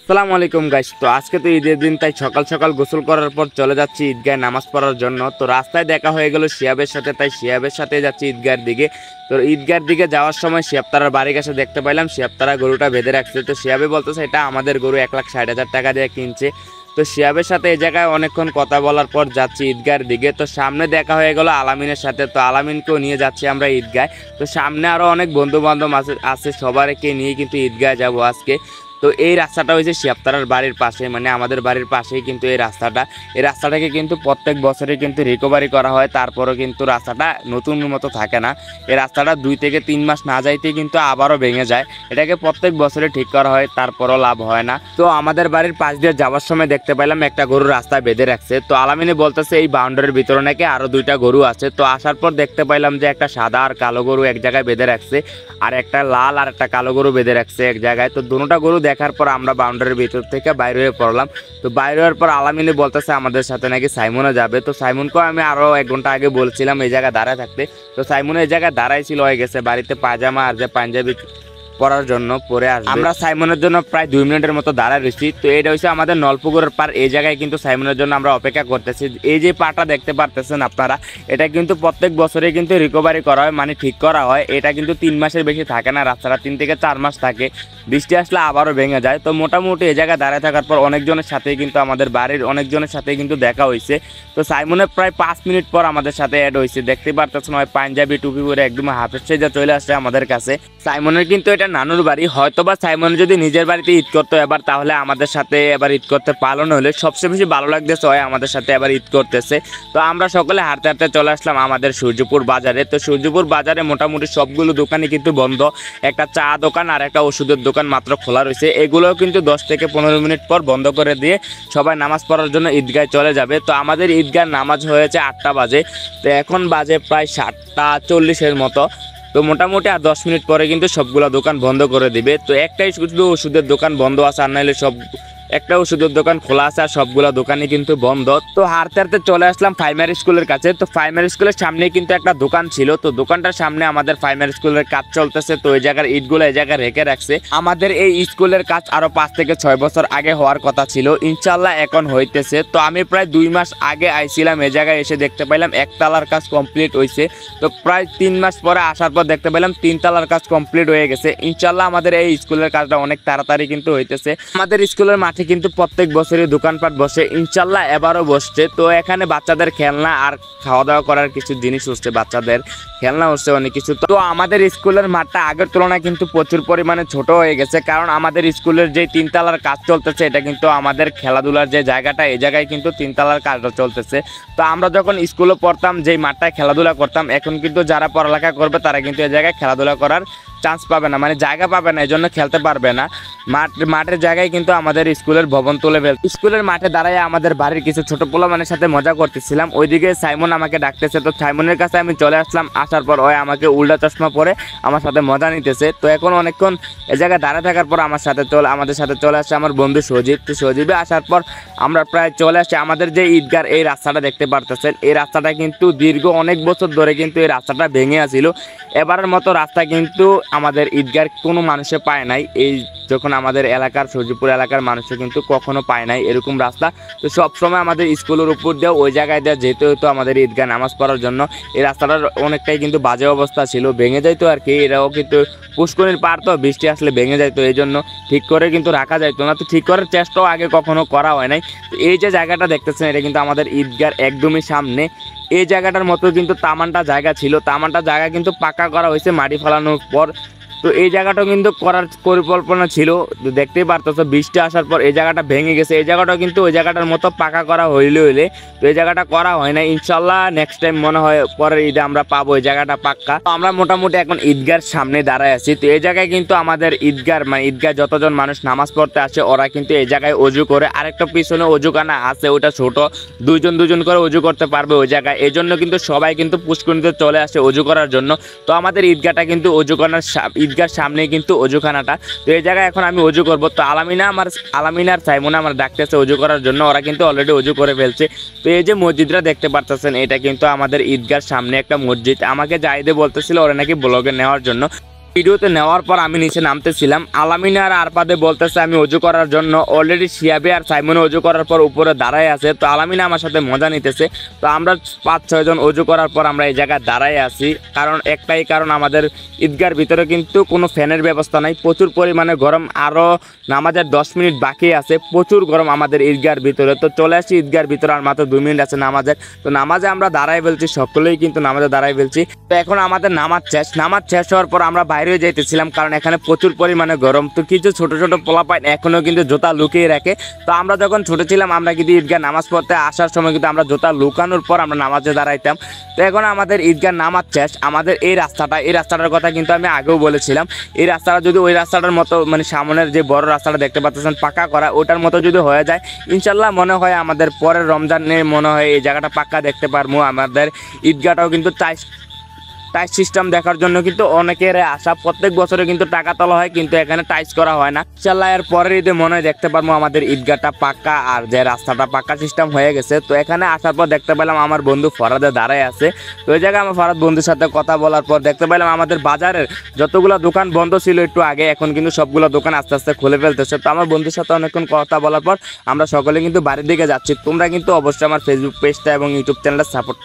সালামু আলাইকুম গাইস। তো আজকে তো ঈদের দিন, তাই সকাল সকাল গোসল করার পর চলে যাচ্ছি ঈদগাহে নামাজ পড়ার জন্য। তো রাস্তায় দেখা হয়ে গেল শিহাবের সাথে, তাই শিহাবের সাথে যাচ্ছি ঈদগাহের দিকে। তো ঈদগাহের দিকে যাওয়ার সময় শিহাব তারার বাড়ির কাছে দেখতে পাইলাম শিহাব তারা গরুটা বেঁধে রাখছে। তো শিহাবে বলতেছে এটা আমাদের গরু, 1,60,000 টাকা দিয়ে কিনছে। তো শিহাবের সাথে এই জায়গায় অনেকক্ষণ কথা বলার পর যাচ্ছি ঈদগাহের দিকে। তো সামনে দেখা হয়ে গেল আলামিনের সাথে, তো আলামিনকেও নিয়ে যাচ্ছি আমরা ঈদগাহে। তো সামনে আরও অনেক বন্ধু বান্ধব আছে, সবাইকে নিয়ে কিন্তু ঈদগাহে যাবো আজকে। তো এই রাস্তাটা হয়েছে শিয়াবতারার বাড়ির পাশে, মানে আমাদের বাড়ির পাশেই কিন্তু এই রাস্তাটাকে কিন্তু প্রত্যেক বছরে কিন্তু রিকভারি করা হয়, তারপরও কিন্তু রাস্তাটা নতুন মতো থাকে না। এই রাস্তাটা 2 থেকে 3 মাস না যাইতেই কিন্তু আবারও ভেঙে যায়। এটাকে প্রত্যেক বছরে ঠিক করা হয়, তারপরও লাভ হয় না। তো আমাদের বাড়ির পাশ দিয়ে যাওয়ার সময় দেখতে পাইলাম একটা গরু রাস্তায় বেঁধে রাখছে। তো আলামিনে বলতেছে এই বাউন্ডারির ভিতরে নাকি আরও 2টা গরু আছে। তো আসার পর দেখতে পাইলাম যে একটা সাদা আর কালো গরু এক জায়গায় বেঁধে রাখছে, আর একটা লাল আর একটা কালো গরু বেঁধে রাখছে এক জায়গায়। তো দুটোটা গরু দেখার পর আমরা বাউন্ডারির ভিতর থেকে বাইরে হয়ে পড়লাম। তো বাইরে হওয়ার পর আলামিনে বলতেছে আমাদের সাথে নাকি সাইমনে যাবে। তো সাইমনকেও আমি আরও 1 ঘন্টা আগে বলছিলাম এই জায়গায় দাঁড়ায় থাকতে। তো সাইমন এই জায়গায় দাঁড়াইছিল, হয়ে গেছে বাড়িতে পায়জামা আর যে পাঞ্জাবি পরার জন্য পরে আসবে। আমরা সাইমনের জন্য প্রায় 2 মিনিটের মতো দাঁড়ায় রয়েছি। তো এটা হচ্ছে আমাদের নলপুকুরের পার, এই জায়গায় কিন্তু সাইমনের জন্য আমরা অপেক্ষা করতেছি। এই যে পাটা দেখতে পারতেছেন আপনারা, এটা কিন্তু প্রত্যেক বছরে কিন্তু রিকভারি করা হয়, মানে ঠিক করা হয়। এটা কিন্তু 3 মাসের বেশি থাকে না, রাস্তাটা 3 থেকে 4 মাস থাকে। বৃষ্টি আসলে আবারও ভেঙে যায়। তো মোটামুটি এই জায়গায় দাঁড়ায় থাকার পর অনেকজনের সাথেই কিন্তু আমাদের বাড়ির অনেকজনের সাথেই কিন্তু দেখা হয়েছে। তো সাইমনের প্রায় 5 মিনিট পর আমাদের সাথে অ্যাড হয়েছে। দেখতে পারতেছেন হয় পাঞ্জাবি টুপি পরে একদম হাফের সেজে চলে আসছে আমাদের কাছে। সাইমনের কিন্তু এটা নানুর বাড়ি, হয়তোবা সাইমন যদি নিজের বাড়িতে ঈদ করতো এবার, তাহলে আমাদের সাথে এবার ঈদ করতে পারলো না। হলে সবচেয়ে বেশি ভালো লাগতেছে হয় আমাদের সাথে এবার ঈদ করতেছে। তো আমরা সকলে হাঁটতে হাঁটতে চলে আসলাম আমাদের সূর্যপুর বাজারে। তো সূর্যপুর বাজারে মোটামুটি সবগুলো দোকানই কিন্তু বন্ধ। একটা চা দোকান আর একটা ওষুধের দোকান মাত্র খোলা রয়েছে। এগুলোও কিন্তু 10 থেকে 15 মিনিট পর বন্ধ করে দিয়ে সবাই নামাজ পড়ার জন্য ঈদগাহে চলে যাবে। তো আমাদের ঈদগাহ নামাজ হয়েছে 8টা বাজে। তো এখন বাজে প্রায় 7টা 40-এর মতো। তো মোটামুটি আর 10 মিনিট পরে কিন্তু সবগুলো দোকান বন্ধ করে দিবে। তো একটাই শুধু ওষুধের দোকান বন্ধ আছে, আর নাহলে সব একটা ওষুধের দোকান খোলা আছে, আর সবগুলো দোকানই কিন্তু বন্ধ। তো হাঁটতে হাঁটতে চলে আসলাম প্রাইমারি স্কুলের কাছে। তো প্রাইমারি স্কুলের সামনেই কিন্তু একটা দোকান ছিল। তো দোকানটার সামনে আমাদের প্রাইমারি স্কুলের কাজ চলতেছে। তো এই জায়গার ইটগুলো এই জায়গায় রেখে রাখছে। আমাদের এই স্কুলের কাজ আরো 5 থেকে 6 বছর আগে হওয়ার কথা ছিল, ইনশাল্লাহ এখন হইতেছে। তো আমি প্রায় 2 মাস আগে আইছিলাম এই জায়গায়, এসে দেখতে পাইলাম 1 তলার কাজ কমপ্লিট হয়েছে। তো প্রায় 3 মাস পরে আসার পর দেখতে পেলাম 3 তলার কাজ কমপ্লিট হয়ে গেছে। ইনশাল্লাহ আমাদের এই স্কুলের কাজটা অনেক তাড়াতাড়ি কিন্তু হইতেছে। আমাদের স্কুলের মাঠে কিন্তু প্রত্যেক বছরই দোকানপাট বসে, ইনশাল্লাহ এবারও বসছে। তো এখানে বাচ্চাদের খেলনা আর খাওয়া দাওয়া করার কিছু জিনিস হচ্ছে, বাচ্চাদের খেলনা হচ্ছে অনেক কিছু। তো আমাদের স্কুলের মাঠটা আগের তুলনায় কিন্তু প্রচুর পরিমাণে ছোট হয়ে গেছে, কারণ আমাদের স্কুলের যে 3 তলার কাজ চলতেছে, এটা কিন্তু আমাদের খেলাধুলার যে জায়গাটা, এই জায়গায় কিন্তু 3 তলার কাজটা চলতেছে। তো আমরা যখন স্কুলে পড়তাম, যেই মাঠটায় খেলাধুলা করতাম, এখন কিন্তু যারা পড়ালেখা করবে তারা কিন্তু এই জায়গায় খেলাধুলা করার চান্স পাবে না, মানে জায়গা পাবে না, এই জন্য খেলতে পারবে না। মাঠের জায়গায় কিন্তু আমাদের স্কুলের ভবন তুলে ফেল। স্কুলের মাঠে দাঁড়ায় আমাদের বাড়ির কিছু ছোট পোলামানের সাথে মজা করতেছিলাম। ওইদিকে সাইমন আমাকে ডাকতেছে। তো সাইমনের কাছে আমি চলে আসলাম। আসার পর ওই আমাকে উল্টা চশমা পরে আমার সাথে মজা নিতেছে। তো এখন অনেকক্ষণ এই জায়গায় দাঁড়ায় থাকার পর আমাদের সাথে চলে আসছে আমার বন্ধু সজীব। তো সজীবে আসার পর আমরা প্রায় চলে আসছি আমাদের যে ঈদগার এই রাস্তাটা দেখতে পারতেছেন। এই রাস্তাটা কিন্তু দীর্ঘ অনেক বছর ধরে কিন্তু এই রাস্তাটা ভেঙে আছিল। এবারের মতো রাস্তা কিন্তু আমাদের ঈদগার কোনো মানুষে পায় নাই। এই যখন আমাদের এলাকার সূর্যপুর এলাকার মানুষে কিন্তু কখনো পায় নাই এরকম রাস্তা। তো সবসময় আমাদের স্কুলের উপর দিয়েও ওই জায়গায় দেওয়া যেতে হতো আমাদের ঈদগাহ নামাজ পড়ার জন্য। এই রাস্তাটার অনেকটাই কিন্তু বাজে অবস্থা ছিল, ভেঙে যাইতো আর কি। এরাও কিন্তু পুষ্করিণীর পার, তো বৃষ্টি আসলে ভেঙে যাইতো, এই জন্য ঠিক করে কিন্তু রাখা যাইতো না। তো ঠিক করার চেষ্টাও আগে কখনো করা হয় নাই। তো এই যে জায়গাটা দেখতেছেন, এটা কিন্তু আমাদের ঈদগার একদমই সামনে। এই জায়গাটার মতো কিন্তু তামানটা জায়গা ছিল, তামানটা জায়গা কিন্তু পাকা করা হয়েছে মাটি ফেলানোর পর। তো এই জায়গাটাও কিন্তু করার পরিকল্পনা ছিল, দেখতেই পারতেছো বৃষ্টি আসার পর এই জায়গাটা ভেঙে গেছে। এই জায়গাটাও কিন্তু ওই জায়গাটার মতো পাকা করা হইলে তো এই জায়গাটা করা হয় না। ইনশাল্লাহ নেক্সট টাইম মনে হয় পরের ঈদে আমরা পাবো এই জায়গাটা পাক্কা। তো আমরা মোটামুটি এখন ঈদগার সামনে দাঁড়ায় আছি। তো এই জায়গায় কিন্তু আমাদের ঈদগার মানে ঈদগাহ যতজন মানুষ নামাজ পড়তে আসে ওরা কিন্তু এই জায়গায় অজু করে। আরেকটা পিছনে অজুখানা আছে, ওটা ছোট, দুজন করে অজু করতে পারবে ওই জায়গায়। এই জন্য কিন্তু সবাই কিন্তু পুষ্করিণীতে চলে আসে অজু করার জন্য। তো আমাদের ঈদগাহটা কিন্তু অজুখানার ঈদগার সামনে কিন্তু অজুখানাটা। তো এই জায়গায় এখন আমি অজু করবো। তো আলামিনার সাইমনা আমার ডাকতেছে অজু করার জন্য, ওরা কিন্তু অলরেডি অজু করে ফেলছে। তো এই যে মসজিদটা দেখতে পারতেছেন, এটা কিন্তু আমাদের ঈদগার সামনে একটা মসজিদ। আমাকে জাহিদে বলতেছিল ওরা নাকি ব্লগে নেওয়ার জন্য। ভিডিওতে নেওয়ার পর আমি নিচে নামতেছিলাম, আলামিনা আর আরফাদে বলতেছে আমি অজু করার জন্য, অলরেডি শিয়াবে আর সাইমনে অজু করার পর উপরে দাঁড়ায় আছে। তো আলামিনা আমার সাথে মজা নিতেছে। তো আমরা 5-6 জন অজু করার পর আমরা এই জায়গায় দাঁড়ায় আছি, কারণ একটাই কারণ, আমাদের ঈদগার ভিতরে কিন্তু কোনো ফ্যানের ব্যবস্থা নাই, প্রচুর পরিমাণে গরম। আরও নামাজের 10 মিনিট বাকি আছে, প্রচুর গরম আমাদের ঈদগার ভিতরে। তো চলে আসছি ঈদগার ভিতরে, আর মাত্র 2 মিনিট আছে নামাজের। তো নামাজে আমরা দাঁড়াই ফেলছি, সকলেই কিন্তু নামাজে দাঁড়াই ফেলছি। তো এখন আমাদের নামাজ শেষ হওয়ার পর আমরা বাইরে যাইতেছিলাম, কারণ এখানে প্রচুর পরিমাণে গরম। তো কিছু ছোট ছোট পোলাপাইন এখনও কিন্তু জুতা লুকিয়ে রাখে। তো আমরা যখন ছোট ছিলাম, আমরা কিন্তু ঈদগাহ নামাজ পড়তে আসার সময় কিন্তু আমরা জুতা লুকানোর পর আমরা নামাজে দাঁড়াইতাম। তো এখন আমাদের ঈদগাহ নামাজ শেষ, আমাদের এই রাস্তাটার কথা কিন্তু আমি আগেও বলেছিলাম। এই রাস্তাটা যদি ওই রাস্তাটার মতো, মানে সামনের যে বড় রাস্তাটা দেখতে পাচ্ছেন পাকা করা, ওটার মতো যদি হয়ে যায়, ইনশাল্লাহ মনে হয় আমাদের পরের রমজানে মনে হয় এই জায়গাটা পাক্কা দেখতে পারবো। আমাদের ঈদগাহটাও কিন্তু টাইস সিস্টেম দেখার জন্য কিন্তু অনেকের আশা, প্রত্যেক বছরে কিন্তু টাকা তোলা হয়, কিন্তু এখানে টাইস করা হয় না। ইনশাল্লাহ এর পরের ঈদে মনে হয় দেখতে পারবো আমাদের ঈদগাহটা পাক্কা, আর যে রাস্তাটা পাক্কা সিস্টেম হয়ে গেছে। তো এখানে আসার পর দেখতে পেলাম আমার বন্ধু ফরাদে দাঁড়ায় আছে। তো ওই জায়গায় আমার ফরাদ বন্ধুর সাথে কথা বলার পর দেখতে পেলাম আমাদের বাজারের যতগুলো দোকান বন্ধ ছিল একটু আগে, এখন কিন্তু সবগুলো দোকান আস্তে আস্তে খুলে ফেলতেছে। তো আমার বন্ধুর সাথে অনেকক্ষণ কথা বলার পর আমরা সকলে কিন্তু বাড়ির দিকে যাচ্ছি। তোমরা কিন্তু অবশ্যই আমার ফেসবুক পেজটা এবং ইউটিউব চ্যানেলটা সাপোর্ট